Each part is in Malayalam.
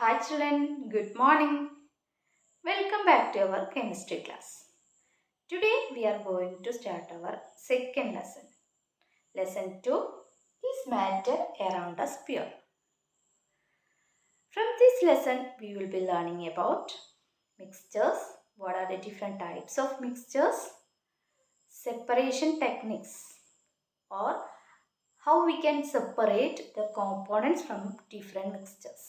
Hi children, good morning. Welcome back to our chemistry class. Today we are going to start our second lesson. Lesson 2 is matter around us pure. From this lesson we will be learning about mixtures, what are the different types of mixtures, separation techniques, or how we can separate the components from different mixtures.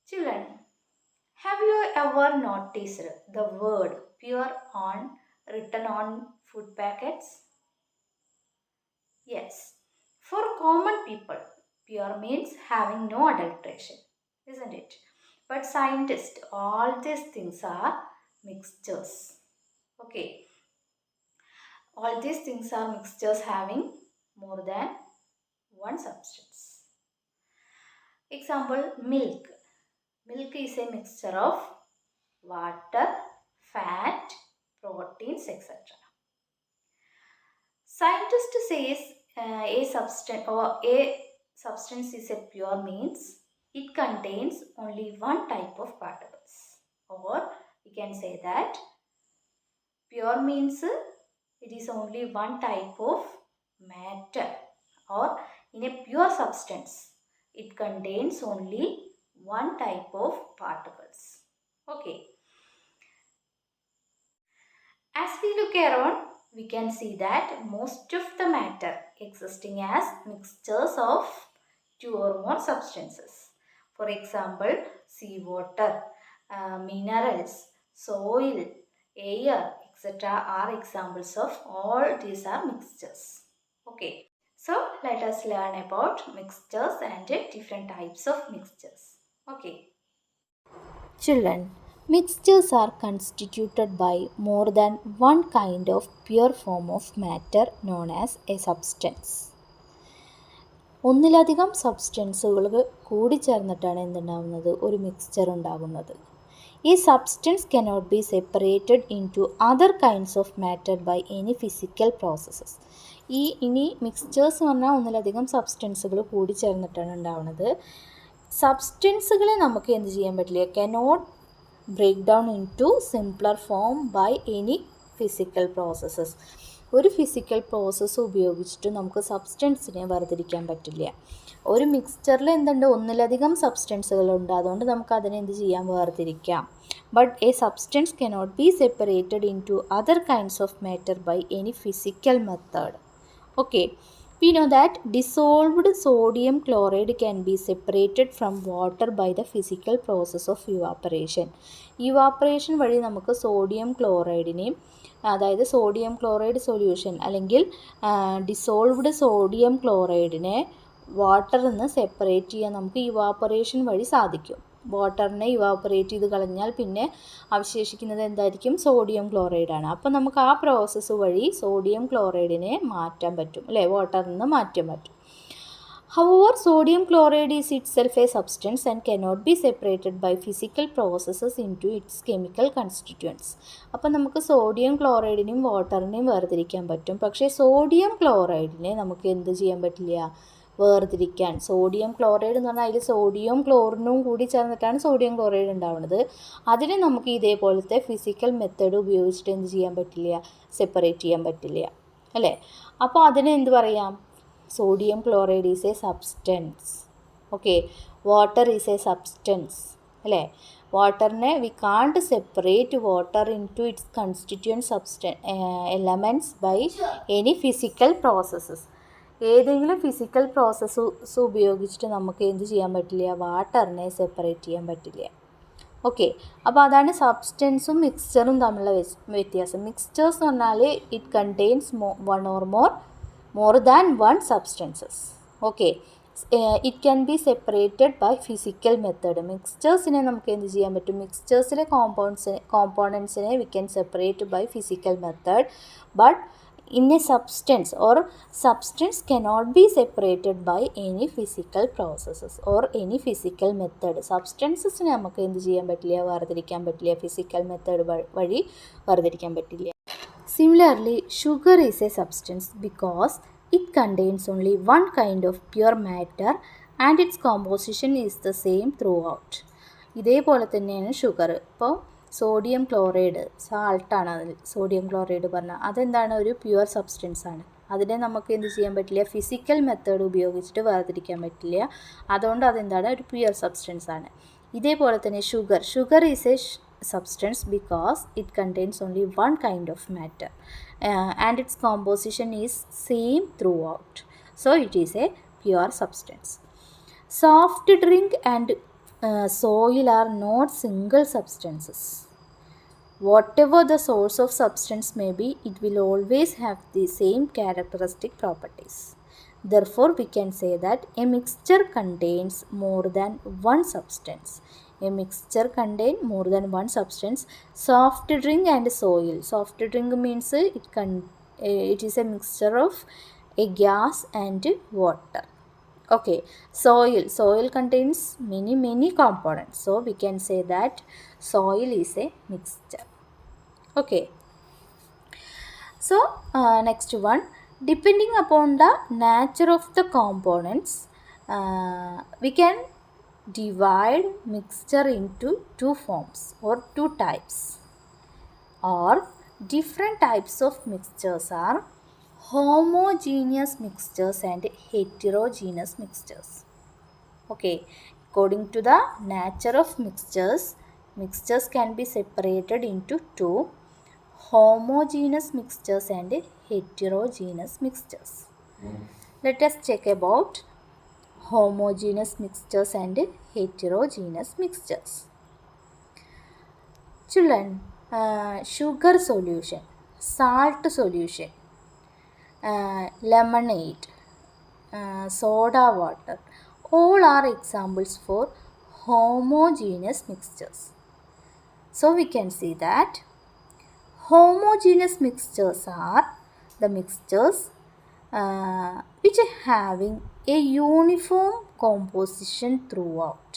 Children, have you ever noticed the word pure on written on food packets? Yes. For common people, pure means having no adulteration, isn't it? But scientists, all these things are mixtures. Okay. All these things are mixtures having more than one substance. Example, milk. Milk is a mixture of water, fat, proteins, etc. Scientist says a substance is a pure means it contains only one type of particles, or we can say that pure means it is only one type of matter, or in a pure substance it contains only one type of particles. Okay. As we look around, we can see that most of the matter existing as mixtures of two or more substances. For example, seawater, minerals, soil, air, etc. are examples of all these are mixtures. Okay. So, let us learn about mixtures and different types of mixtures. Okay. Children, mixtures are constituted by more than one kind of pure form of matter known as a substance. ഒന്നിലധികം സബ്സ്റ്റൻസുകൾ കൂടിച്ചേർന്നിട്ടാണ് എന്തുണ്ടാകുന്നത് ഒരു മിക്സ്ചർ ഉണ്ടാകുന്നത്. ഈ substance cannot be separated into other kinds of matter by any physical processes. ഇനി മിക്സ്ചേഴ്സ് എന്ന് പറഞ്ഞാൽ ഒന്നിലധികം സബ്സ്റ്റൻസുകൾ കൂടിച്ചേർന്നിട്ടാണ് ഉണ്ടാകുന്നത്. സബ്സ്റ്റൻസുകളെ നമുക്ക് എന്ത് ചെയ്യാൻ പറ്റില്ല, cannot break down into simpler form by any physical processes. ഒരു ഫിസിക്കൽ പ്രോസസ്സ് ഉപയോഗിച്ചിട്ട് നമുക്ക് സബ്സ്റ്റൻസിനെ വേർതിരിക്കാൻ പറ്റില്ല. ഒരു മിക്സ്ചറിൽ എന്തുണ്ട്, ഒന്നിലധികം സബ്സ്റ്റൻസുകളുണ്ട്, അതുകൊണ്ട് നമുക്ക് അതിനെ എന്ത് ചെയ്യാം, വേർതിരിക്കാം. But a substance cannot be separated into other kinds of matter by any physical method. Okay. We know that dissolved sodium chloride can be separated from water by the physical process of evaporation. Evaporation വഴി നമുക്ക് സോഡിയം ക്ലോറൈഡിനെയും, അതായത് സോഡിയം ക്ലോറൈഡ് സൊല്യൂഷൻ അല്ലെങ്കിൽ ഡിസോൾവ്ഡ് സോഡിയം ക്ലോറൈഡിനെ വാട്ടറിൽ നിന്ന് സെപ്പറേറ്റ് ചെയ്യാൻ നമുക്ക് ഇവാപ്പറേഷൻ വഴി സാധിക്കും. വാട്ടറിനെ ഇവാപ്പറേറ്റ് ചെയ്ത് കളഞ്ഞാൽ പിന്നെ അവശേഷിക്കുന്നത് എന്തായിരിക്കും, സോഡിയം ക്ലോറൈഡാണ്. അപ്പോൾ നമുക്ക് ആ പ്രോസസ്സ് വഴി സോഡിയം ക്ലോറൈഡിനെ മാറ്റാൻ പറ്റും, അല്ലേ, വാട്ടറിൽ നിന്ന് മാറ്റാൻ പറ്റും. However, sodium chloride is itself a substance and cannot be separated by physical processes into its chemical constituents. അപ്പോൾ നമുക്ക് സോഡിയം ക്ലോറൈഡിനെയും വാട്ടറിനെയും വേർതിരിക്കാൻ പറ്റും, പക്ഷേ സോഡിയം ക്ലോറൈഡിനെ നമുക്ക് എന്ത് ചെയ്യാൻ പറ്റില്ല, വേർതിരിക്കാൻ. സോഡിയം ക്ലോറൈഡ് എന്ന് പറഞ്ഞാൽ അതിൽ സോഡിയം ക്ലോറിനും കൂടി ചേർന്നിട്ടാണ് സോഡിയം ക്ലോറൈഡ് ഉണ്ടാവുന്നത്. അതിനെ നമുക്ക് ഇതേപോലത്തെ ഫിസിക്കൽ മെത്തേഡ് ഉപയോഗിച്ചിട്ട് എന്ത് ചെയ്യാൻ പറ്റില്ല, സെപ്പറേറ്റ് ചെയ്യാൻ പറ്റില്ല, അല്ലേ. അപ്പോൾ അതിനെ എന്ത് പറയാം, sodium chloride is a substance. Okay, water is a substance, അല്ലേ. വാട്ടറിനെ we can't separate water into its constituent elements by any physical processes. ഏതെങ്കിലും ഫിസിക്കൽ പ്രോസസ്സ് ഉപയോഗിച്ചിട്ട് നമുക്ക് എന്ത് ചെയ്യാൻ പറ്റില്ല, വാട്ടറിനെ സെപ്പറേറ്റ് ചെയ്യാൻ പറ്റില്ല. ഓക്കെ. അപ്പോൾ അതാണ് സബ്സ്റ്റൻസും മിക്സ്ചറും തമ്മിലുള്ള വ്യത്യാസം. മിക്സ്ചേഴ്സ് എന്ന് പറഞ്ഞാൽ it contains one or more than one substances. Okay. It can be separated by physical method. മിക്സ്ചേഴ്സിനെ നമുക്ക് എന്ത് ചെയ്യാൻ പറ്റും, മിക്സ്ചേഴ്സിലെ കോമ്പോണൻസിനെ we can separate by physical method, but in a substance or substance cannot be separated by any physical processes or any physical method. സബ്സ്റ്റൻസസിനെ നമുക്ക് എന്ത് ചെയ്യാൻ പറ്റില്ല, വേർതിരിക്കാൻ പറ്റില്ല, ഫിസിക്കൽ മെത്തേഡ് വഴി വേർതിരിക്കാൻ പറ്റില്ല. Similarly, sugar is a substance because it contains only one kind of pure matter and its composition is the same throughout. ഇതേപോലെ തന്നെയാണ് ഷുഗർ. ഇപ്പോൾ സോഡിയം ക്ലോറൈഡ് സാൾട്ടാണ്, അതിൽ സോഡിയം ക്ലോറൈഡ് പറഞ്ഞാൽ അതെന്താണ്, ഒരു പ്യുവർ സബ്സ്റ്റൻസ് ആണ്. അതിനെ നമുക്ക് എന്ത് ചെയ്യാൻ പറ്റില്ല, ഫിസിക്കൽ മെത്തേഡ് ഉപയോഗിച്ചിട്ട് വേർതിരിക്കാൻ പറ്റില്ല. അതുകൊണ്ട് അതെന്താണ്, ഒരു പ്യുവർ സബ്സ്റ്റൻസ് ആണ്. ഇതേപോലെ തന്നെ sugar is A substance because it contains only one kind of matter and its composition is same throughout, so it is a pure substance. Soft drink and soil are not single substances. Whatever the source of substance may be, it will always have the same characteristic properties. Therefore we can say that a mixture contains more than one substance. A mixture contains more than one substance. Soft drink and soil. Soft drink means it is a mixture of a gas and water. Okay, soil contains many components, so we can say that soil is a mixture. Okay, so next one, depending upon the nature of the components, we can divide mixture into two forms or two types, or different types of mixtures are homogeneous mixtures and heterogeneous mixtures. Okay, according to the nature of mixtures can be separated into two: homogeneous mixtures and heterogeneous mixtures. Let us check about homogeneous mixtures and heterogeneous mixtures. Children, sugar solution, salt solution, lemonade, soda water, all are examples for homogeneous mixtures. So we can see that homogeneous mixtures are the mixtures which are having a uniform composition throughout.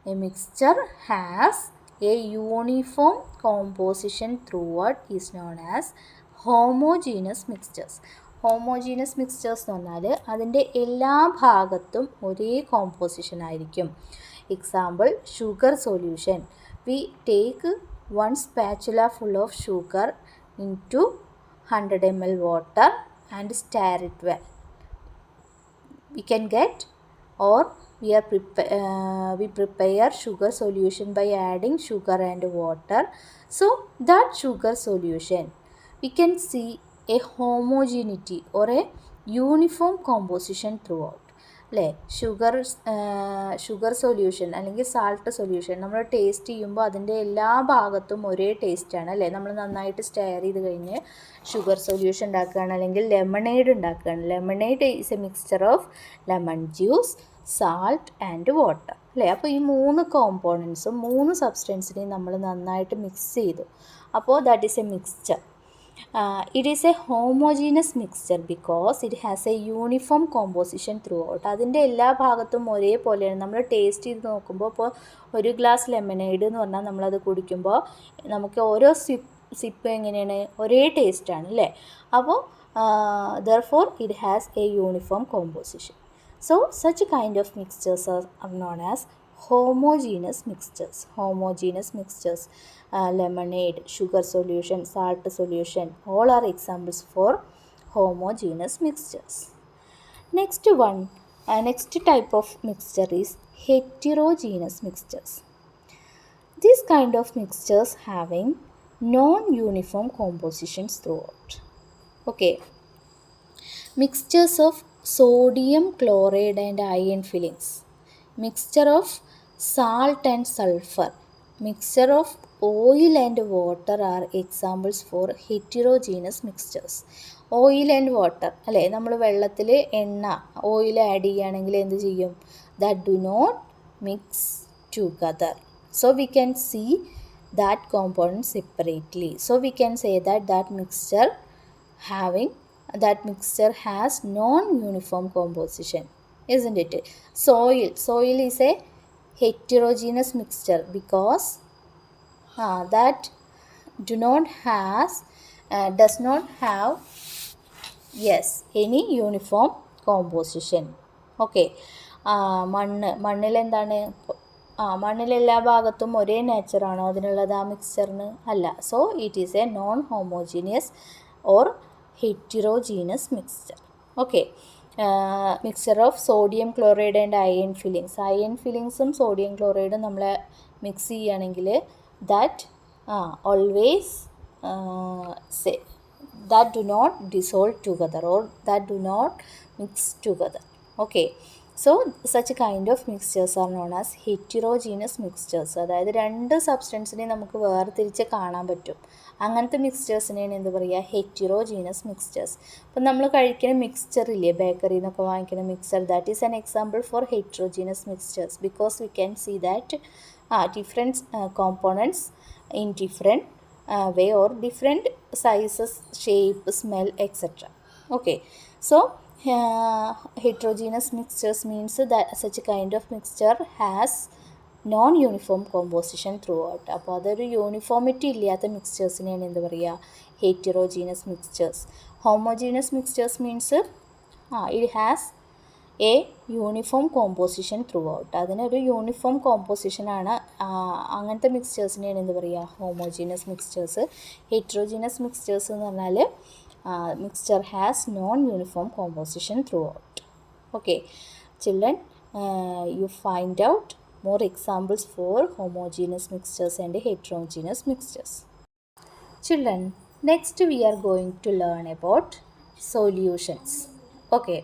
A mixture has a uniform composition throughout is known as homogeneous mixtures. Homogeneous mixtures എന്ന് പറഞ്ഞാൽ അതിൻ്റെ എല്ലാ ഭാഗത്തും ഒരേ കോമ്പോസിഷൻ ആയിരിക്കും. Example, sugar solution. We take 1 spatula full of sugar into 100 ml water and stir it well. We can get, or we prepare sugar solution by adding sugar and water. So that sugar solution, we can see a homogeneity or a uniform composition throughout. അല്ലേ, ഷുഗർ സൊല്യൂഷൻ അല്ലെങ്കിൽ സാൾട്ട് സൊല്യൂഷൻ നമ്മൾ ടേസ്റ്റ് ചെയ്യുമ്പോൾ അതിൻ്റെ എല്ലാ ഭാഗത്തും ഒരേ ടേസ്റ്റാണ് അല്ലേ. നമ്മൾ നന്നായിട്ട് സ്റ്റെയർ ചെയ്ത് കഴിഞ്ഞ് ഷുഗർ സൊല്യൂഷൻ ഉണ്ടാക്കുകയാണ്, അല്ലെങ്കിൽ ലെമണേഡ് ഉണ്ടാക്കുകയാണ്. Lemonade is a mixture of lemon juice, salt and water അല്ലേ. അപ്പോൾ ഈ 3 കോമ്പോണൻസും 3 സബ്സ്റ്റൻസിനെയും നമ്മൾ നന്നായിട്ട് മിക്സ് ചെയ്തു. അപ്പോൾ that is a mixture. It is a homogeneous mixture because it has a uniform composition throughout. അതിൻ്റെ എല്ലാ ഭാഗത്തും ഒരേപോലെയാണ്. നമ്മൾ ടേസ്റ്റ് ചെയ്ത് നോക്കുമ്പോൾ, ഇപ്പോൾ ഒരു ഗ്ലാസ് ലെമനേഡ് എന്ന് പറഞ്ഞാൽ നമ്മളത് കുടിക്കുമ്പോൾ നമുക്ക് ഓരോ സിപ്പ് എങ്ങനെയാണ്, ഒരേ ടേസ്റ്റാണ് അല്ലേ. അപ്പോൾ therefore it has a uniform composition. So such kind of mixtures are known as homogeneous mixtures. Homogeneous mixtures, lemonade, sugar solution, salt solution, all are examples for homogeneous mixtures. Next type of mixture is heterogeneous mixtures. This kind of mixtures having non-uniform compositions throughout. Okay, mixtures of sodium chloride and iron fillings, mixture of salt and sulfur, mixture of oil and water are examples for heterogeneous mixtures. Oil and water അല്ലേ, നമ്മൾ വെള്ളത്തിൽ ഓയിൽ ആഡ് ചെയ്യുകയാണെങ്കിൽ എന്ത് ചെയ്യും, that do not mix together. So we can see that component separately. So we can say that mixture has non-uniform composition, isn't it? Soil is a heterogeneous mixture because that does not have any uniform composition. Okay, മണ്ണിലെന്താണ് മണ്ണിലെല്ലാ ഭാഗത്തും ഒരേ നേച്ചറാണോ അതിനുള്ളത് ആ മിക്സ്ചറിന്? അല്ല. So it is a non homogeneous or heterogeneous mixture. Okay. Mixture of sodium chloride and iron filings. Iron ഫില്ലിങ്സും സോഡിയം ക്ലോറൈഡും നമ്മൾ മിക്സ് ചെയ്യുകയാണെങ്കിൽ that always that do not dissolve together or that do not mix together. Okay, so such kind of mixtures are known as heterogeneous mixtures. അതായത് രണ്ട് സബ്സ്റ്റൻസിനെ നമുക്ക് വേർതിരിച്ച് കാണാൻ പറ്റും. അങ്ങനത്തെ മിക്സ്ചേഴ്സിനെയാണ് എന്ത് പറയുക? Heterogeneous mixtures. അപ്പം നമ്മൾ കഴിക്കുന്ന മിക്സ്ചർ ഇല്ലേ, ബേക്കറിയിൽ നിന്നൊക്കെ വാങ്ങിക്കുന്ന mixture, that is an example for heterogeneous mixtures because we can see that different components in different way or different sizes, shape, smell, etc. Okay, so heterogeneous mixtures means that such a kind of mixture has non-uniform composition throughout. അപ്പോൾ അതൊരു യൂണിഫോമിറ്റി ഇല്ലാത്ത മിക്സ്ചേഴ്സിനെയാണ് എന്ത് പറയുക? Heterogeneous mixtures. Homogeneous mixtures means it has a uniform composition throughout. അതിനൊരു യൂണിഫോം കോമ്പോസിഷനാണ്. അങ്ങനത്തെ മിക്സ്ചേഴ്സിനെയാണ് എന്ത് പറയുക? Homogeneous mixtures. ഹെറ്ററോജീനസ് മിക്സ്ചേഴ്സ് എന്ന് പറഞ്ഞാൽ mixture has known uniform composition through out. Okay children, you find out more examples for homogeneous mixtures and heterogeneous mixtures. Children, next we are going to learn about solutions. Okay,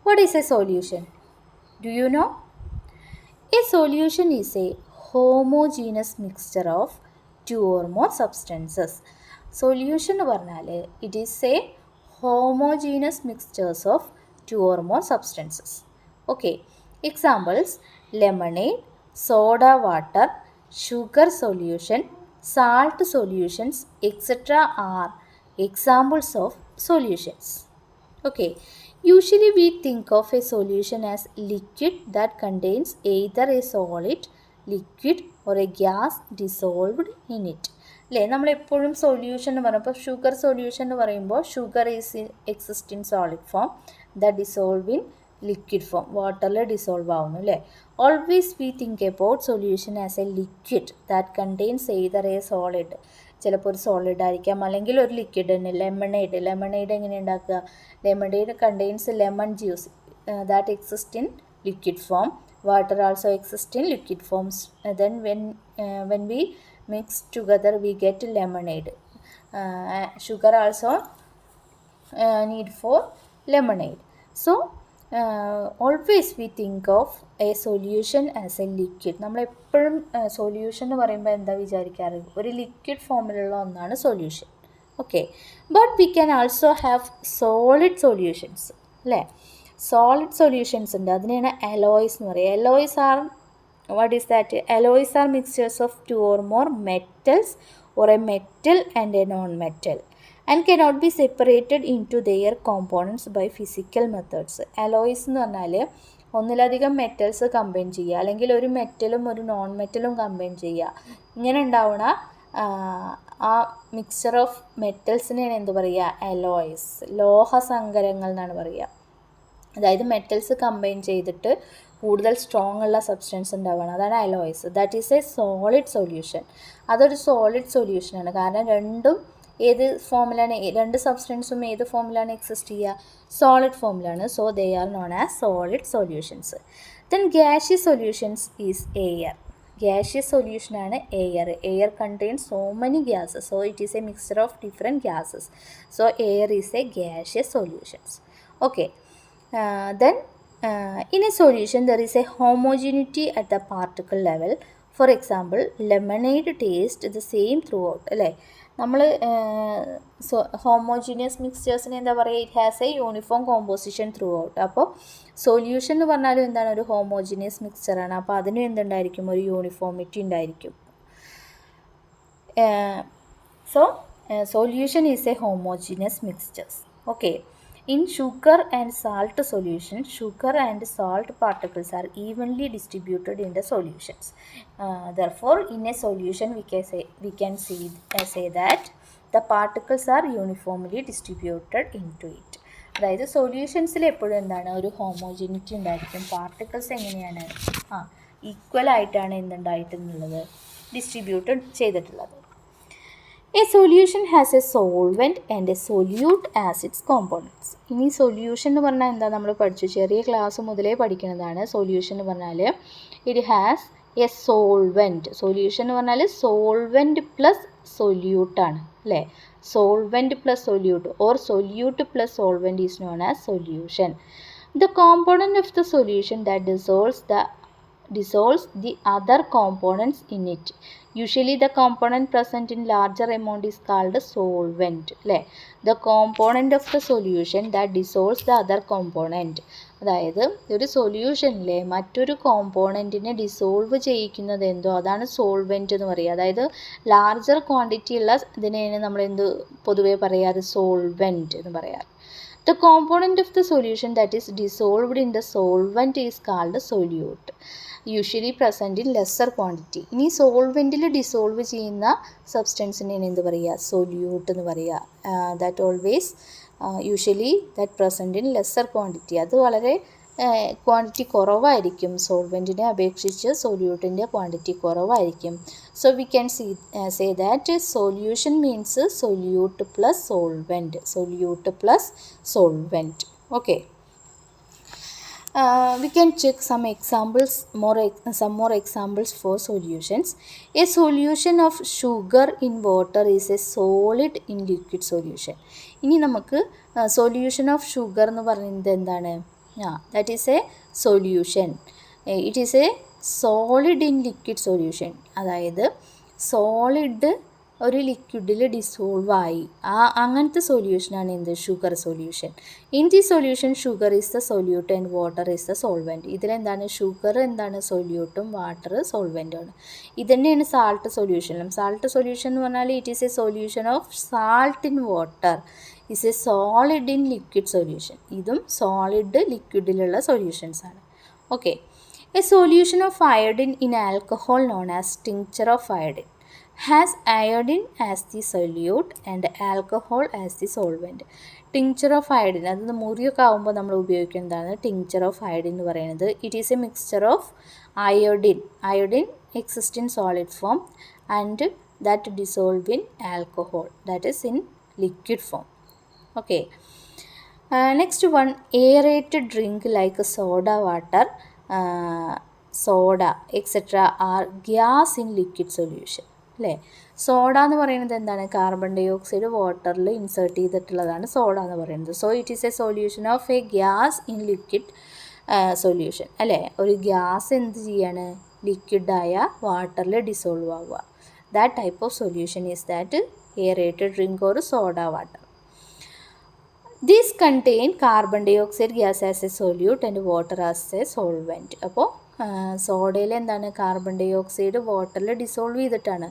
what is a solution? Do you know? A solution is a homogeneous mixture of two or more substances. Solution എന്ന് പറഞ്ഞാൽ it is a homogeneous mixtures of two or more substances. Okay, examples: lemonade, soda water, sugar solution, salt solutions, etc. are examples of solutions. Okay, usually we think of a solution as liquid that contains either a solid, liquid or a gas dissolved in it. അല്ലേ, നമ്മളെപ്പോഴും സൊല്യൂഷൻ എന്ന് പറയുമ്പോൾ ഷുഗർ സൊല്യൂഷൻ എന്ന് പറയുമ്പോൾ sugar is exist in solid form, the dissolve in liquid form, വാട്ടറിൽ ഡിസോൾവ് ആവുന്നു അല്ലേ. Always we think about solution as A liquid that contains either A solid, ചിലപ്പോൾ ഒരു സോളിഡ് ആയിരിക്കാം അല്ലെങ്കിൽ ഒരു ലിക്വിഡ് തന്നെ. ലെമണേഡ് എങ്ങനെ ഉണ്ടാക്കുക? Lemonade contains lemon juice that exist in liquid form. Water also exist in liquid forms. Then when we mix together we get lemonade. Sugar also need for lemonade. So always we think of a solution as a liquid. നമ്മളെപ്പോഴും സൊല്യൂഷൻ എന്ന് പറയുമ്പോൾ എന്താ വിചാരിക്കാറ്? ഒരു ലിക്വിഡ് ഫോമിലുള്ള ഒന്നാണ് solution. Okay, but we can also have solid solutions അല്ലേ. സോളിഡ് സൊല്യൂഷൻസ് ഉണ്ട്, അതിനെയാണ് അലോയ്സ് എന്ന് പറയുക. Alloys are what is that? Alloys are mixtures of two or more metals or a metal and a non-metal and cannot be separated into their components by physical methods. Alloys എന്ന് പറഞ്ഞാൽ ഒന്നിലധികം മെറ്റൽസ് കമ്പൈൻ ചെയ്യുക, അല്ലെങ്കിൽ ഒരു മെറ്റലും ഒരു നോൺ മെറ്റലും കമ്പൈൻ ചെയ്യുക. ഇങ്ങനെ ഉണ്ടാവുന്ന ആ മിക്സ്ചർ ഓഫ് മെറ്റൽസിനെയാണ് എന്ത് പറയുക? അലോയ്സ്. ലോഹസങ്കരങ്ങൾ എന്നാണ് പറയുക. അതായത് മെറ്റൽസ് കമ്പൈൻ ചെയ്തിട്ട് കൂടുതൽ സ്ട്രോങ് ഉള്ള സബ്സ്റ്റൻസ് ഉണ്ടാവുകയാണ്, അതാണ് alloys. That is A solid solution. അതൊരു സോളിഡ് സൊല്യൂഷനാണ്, കാരണം രണ്ടും ഏത് ഫോമിലാണ്, രണ്ട് സബ്സ്റ്റൻസും ഏത് ഫോമിലാണ് എക്സിസ്റ്റ് ചെയ്യുക? സോളിഡ് ഫോമിലാണ്. So they are known as solid solutions. Then gaseous solutions is air. Gaseous സൊല്യൂഷനാണ് air. Air contains so many gases, so it is a mixture of different gases. So air is a gaseous solutions. Okay, then in a solution there is a homogeneity at the particle level. For example, lemonade taste the same throughout അല്ലേ. നമ്മൾ ഹോമോജീനിയസ് മിക്സ്ചേഴ്സിന് എന്താ പറയുക? It has A uniform composition through out. അപ്പോൾ സൊല്യൂഷൻ എന്ന് പറഞ്ഞാലും എന്താണ്? ഒരു ഹോമോജീനിയസ് മിക്സ്ചറാണ്. അപ്പോൾ അതിനും എന്തുണ്ടായിരിക്കും? ഒരു യൂണിഫോമിറ്റി ഉണ്ടായിരിക്കും. So solution is a homogeneous mixtures. Okay, in sugar and salt solution, sugar and salt particles are evenly distributed in the solutions. Therefore, in a solution we can say that the particles are uniformly distributed into it. അതായത് സൊല്യൂഷൻസിൽ എപ്പോഴും എന്താണ് ഒരു ഹോമോജിനിറ്റി ഉണ്ടായിരിക്കും. പാർട്ടിക്കിൾസ് എങ്ങനെയാണ് ഈക്വൽ ആയിട്ടാണ് എന്തുണ്ടായിട്ടുള്ളത് ഡിസ്ട്രിബ്യൂട്ടഡ് ചെയ്തിട്ടുള്ളത്. A solution has a solvent and a solute as its components. ഇനി സൊല്യൂഷൻ എന്ന് പറഞ്ഞാൽ എന്താ, നമ്മൾ പഠിച്ചു, ചെറിയ ക്ലാസ് മുതലേ പഠിക്കുന്നതാണ്. സൊല്യൂഷൻ എന്ന് പറഞ്ഞാൽ it has a solvent. Solution എന്ന് പറഞ്ഞാൽ സോൾവെൻറ്റ് പ്ലസ് സൊല്യൂട്ടാണ് അല്ലേ. Solvent plus solute or solute plus solvent is known as solution. The component of the solution that dissolves the other components in it. Usually the component present in larger amount is called solvent. അല്ലേ, the component of the solution that dissolves the other component. അതായത് ഒരു സൊല്യൂഷനിലെ മറ്റൊരു കോമ്പോണൻറ്റിനെ ഡിസോൾവ് ചെയ്യിക്കുന്നത് എന്തോ അതാണ് സോൾവെൻറ്റ് എന്ന് പറയുക. അതായത് ലാർജർ ക്വാണ്ടിറ്റി ഉള്ള ഇതിനെയാണ് നമ്മൾ പൊതുവേ പറയാറ് സോൾവെൻറ്റ് എന്ന് പറയാറ്. The component of the solution that is dissolved in the solvent is called solute, usually present in lesser quantity. ഇനി സോൾവെൻറ്റിൽ ഡിസോൾവ് ചെയ്യുന്ന സബ്സ്റ്റൻസിനെയാണ് എന്ത് പറയുക, സൊല്യൂട്ട് എന്ന് പറയുക. That always usually that present in lesser quantity. അത് വളരെ ക്വാണ്ടിറ്റി കുറവായിരിക്കും. സോൾവെൻറ്റിനെ അപേക്ഷിച്ച് സൊല്യൂട്ടിൻ്റെ ക്വാണ്ടിറ്റി കുറവായിരിക്കും. So we can say that solution means solute plus solvent. Solute plus solvent. Okay, we can check some more examples for solutions. A solution of sugar in water is a solid in liquid solution. ഇനി നമുക്ക് സൊല്യൂഷൻ ഓഫ് ഷുഗർ എന്ന് പറയുന്നത് എന്താണ്, that is a solution. It is a solid in liquid solution. അതായത് സോളിഡ് ഒരു ലിക്വിഡിൽ ഡിസോൾവ് ആയി അങ്ങനത്തെ സൊല്യൂഷനാണ് എന്ത്, sugar solution. In the solution sugar is the solute and water is the solvent. ഇതിലെന്താണ്, ഷുഗർ എന്താണ് സൊല്യൂട്ടും വാട്ടർ സോൾവെൻറ്റുമാണ്. ഇതന്നെയാണ് സാൾട്ട് സൊല്യൂഷനും. സാൾട്ട് സൊല്യൂഷൻ എന്ന് പറഞ്ഞാൽ it is A solution of salt in water is A solid in liquid solution. ഇതും സോളിഡ് ലിക്വിഡിലുള്ള സൊല്യൂഷൻസ് ആണ്. Okay, A solution of iodine in alcohol known as tincture of iodine has iodine as the solute and alcohol as the solvent. Tincture of iodine, അത് മുറിയൊക്കെ ആകുമ്പോൾ നമ്മൾ ഉപയോഗിക്കുന്നതാണ് ടിങ്ചർ ഓഫ് അയോഡിൻ എന്ന് പറയുന്നത്. It is a mixture of iodine exist in solid form and that dissolve in alcohol that is in liquid form. Okay, next one, aerated drink like soda water, soda etcetera are gas in liquid solution. അല്ലേ, സോഡ എന്ന് പറയുന്നത് എന്താണ്, കാർബൺ ഡൈ ഓക്സൈഡ് വാട്ടറിൽ ഇൻസേർട്ട് ചെയ്തിട്ടുള്ളതാണ് സോഡ എന്ന് പറയുന്നത്. So it is A solution of A gas in liquid solution. അല്ലേ, ഒരു ഗ്യാസ് എന്ത് ചെയ്യാണ്, ലിക്വിഡായ വാട്ടറിൽ ഡിസോൾവ് ആവുക. That type of solution is that aerated drink or soda water. These contain carbon dioxide gas as a solute and water as a solvent. അപ്പോൾ സോഡയിൽ എന്താണ്, കാർബൺ ഡൈ ഓക്സൈഡ് വാട്ടറിൽ ഡിസോൾവ് ചെയ്തിട്ടാണ്.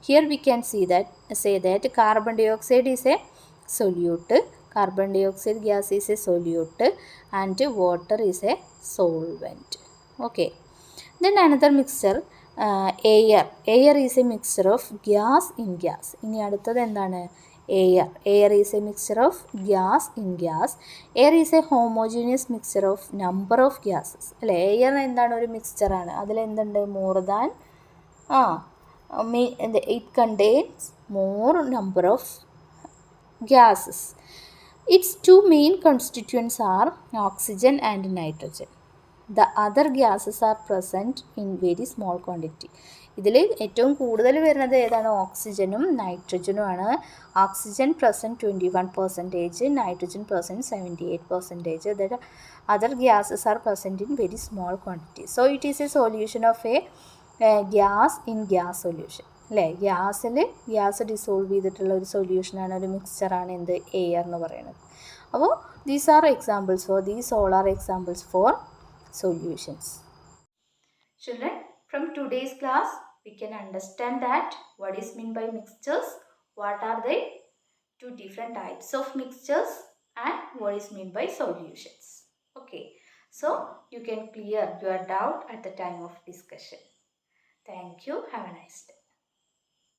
Here we can say that carbon dioxide is a solute, carbon dioxide gas is a solute and water is a solvent. Okay, then another mixture air is a mixture of gas in gas. ഇനി അടുത്തത് എന്താണ്, air is a mixture of gas in gas. Air is a homogeneous mixture of number of gases. അല്ലേ, എയർ എന്താണ്, ഒരു മിക്സ്ചറാണ്. അതിലെന്തുണ്ട്, more than it contains more number of gases. Its two main constituents are oxygen and nitrogen. The other gases are present in very small quantity. ഇതിൽ ഏറ്റവും കൂടുതൽ വരുന്നത് ഏതാണ്, ഓക്സിജനും നൈട്രജനുമാണ്. Oxygen present 21%, nitrogen present 78%. The other gases are present in very small quantity. So it is A solution of A gas in gas solution. അല്ലേ, ഗ്യാസ് ഡിസോൾവ് ചെയ്തിട്ടുള്ള ഒരു സൊല്യൂഷനാണ്, ഒരു മിക്സ്ചറാണ് എന്ത്, എയർ എന്ന് പറയുന്നത്. അപ്പോൾ these are all are examples for solutions. Children, from today's class we can understand that what is meant by mixtures, what are the two different types of mixtures, and what is meant by solutions. Okay, so you can clear your doubt at the time of discussion. Thank you. Have a nice day.